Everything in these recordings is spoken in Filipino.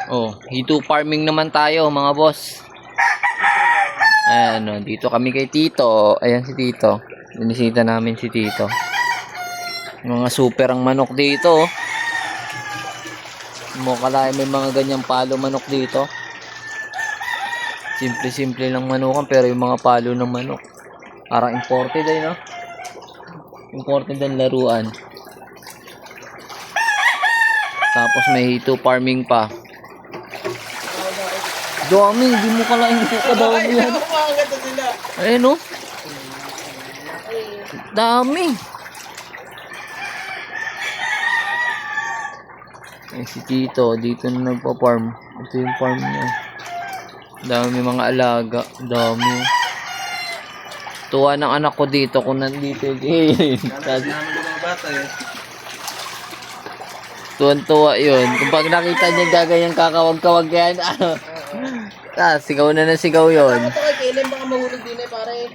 Oh, hito farming naman tayo mga boss. Ayan, dito kami kay Tito. Ayan si Tito. Binisita namin si Tito. Mga super ang manok dito. Mukha may mga ganyang palo manok dito. Simple-simple lang manukan pero yung mga palo ng manok parang imported ay no? Imported ang laruan. Tapos may hito farming pa. Dami, hindi mo kalain ko kadami yan. Ayun no? Dami. Ay, si Tito, dito na nagpa-farm. Ito yung farm niya. Dami mga alaga. Dami. Tuwa ng anak ko dito kung nandito. Tuwan-tuwa yun. Kung pag nakita niya gaganyang kakawag-kawag yan, sigaw na sigaw yun. Kailan baka mahulog din eh, pare.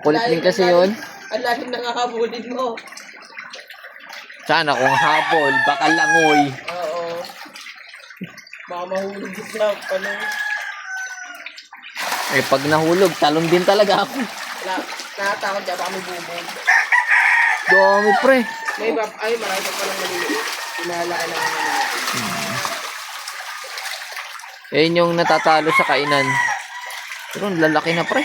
Kulit din kasi yun. Ang lalim na kakabulin mo. Sana kung habol, baka langoy. Oo. Baka mahulog din siya. Paano? Eh, pag nahulog, talon din talaga ako. Nakatakot siya, baka may bubog. Dami, pre. May ay, marami pa palang maliliit. Pinalaki lang ang maliliit. Yan yung natatalo sa kainan. Pero lalaki na, pre.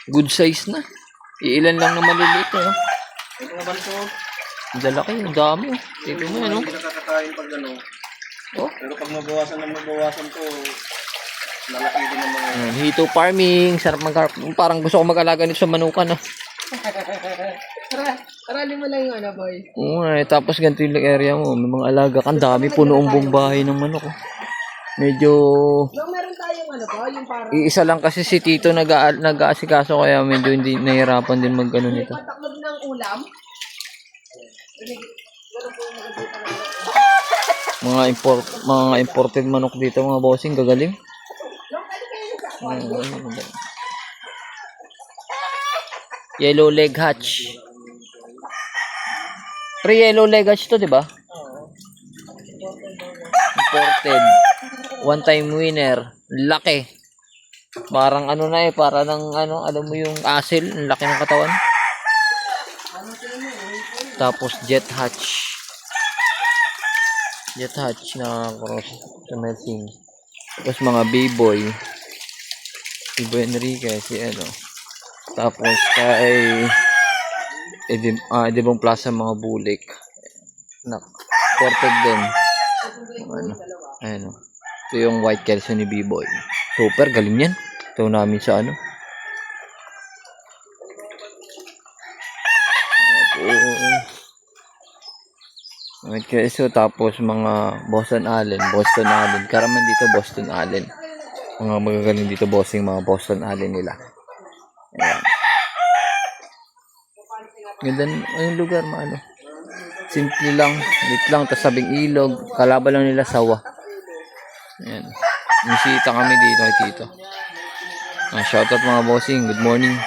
Good size na. Iilan lang na maliliit, eh. Ito nga ba ito? Lalaki, ang dami. Tignan mo yan, no? Hindi nakakakain pag ano. Oh. Pero pag mabawasan to, lalaki din ng mga... Hito farming. Sarap parang gusto ko mag-alaga nito sa manukan, no? Arali mo lang yung ano, boy. Oo, tapos ganito yung area mo. May mga alaga. Ang dami, puno ang buong bahay ng manok, oh. Medyo... No, meron tayong ano po, yung parang... Iisa lang kasi si Tito nag-aasikaso kaya medyo hindi nahihirapan din mag-ano nito. Pataklog ng ulam. Mga imported manok dito mga bossing, gagaling. Yellow leg hatch. Yellow leg hatch to, 'di ba? Imported. One time winner. Laki. Parang ano na eh, para ng ano, alam mo yung asil, ang laki ng katawan. Tapos jet hatch. Jet hatch na cross sa Melsing. Tapos mga B-boy. B-boy Enrique, si ano. Tapos kay Edibong Plaza mga bulik. Ported din. Ano, ayun. Ito yung white kelso ni B-boy. Super, galing yan. Ito namin sa ano. White kelso, tapos mga Boston Allen. Karaman dito Boston Allen. Mga magagaling dito bossing, mga Boston Allen nila. Ayan. Ganda yung lugar, maano. Simple lang, lit lang, tas sabing ilog, kalaban lang nila sawa. Ayan. Nisita kami dito kay Tito. Shoutout mga bossing, good morning.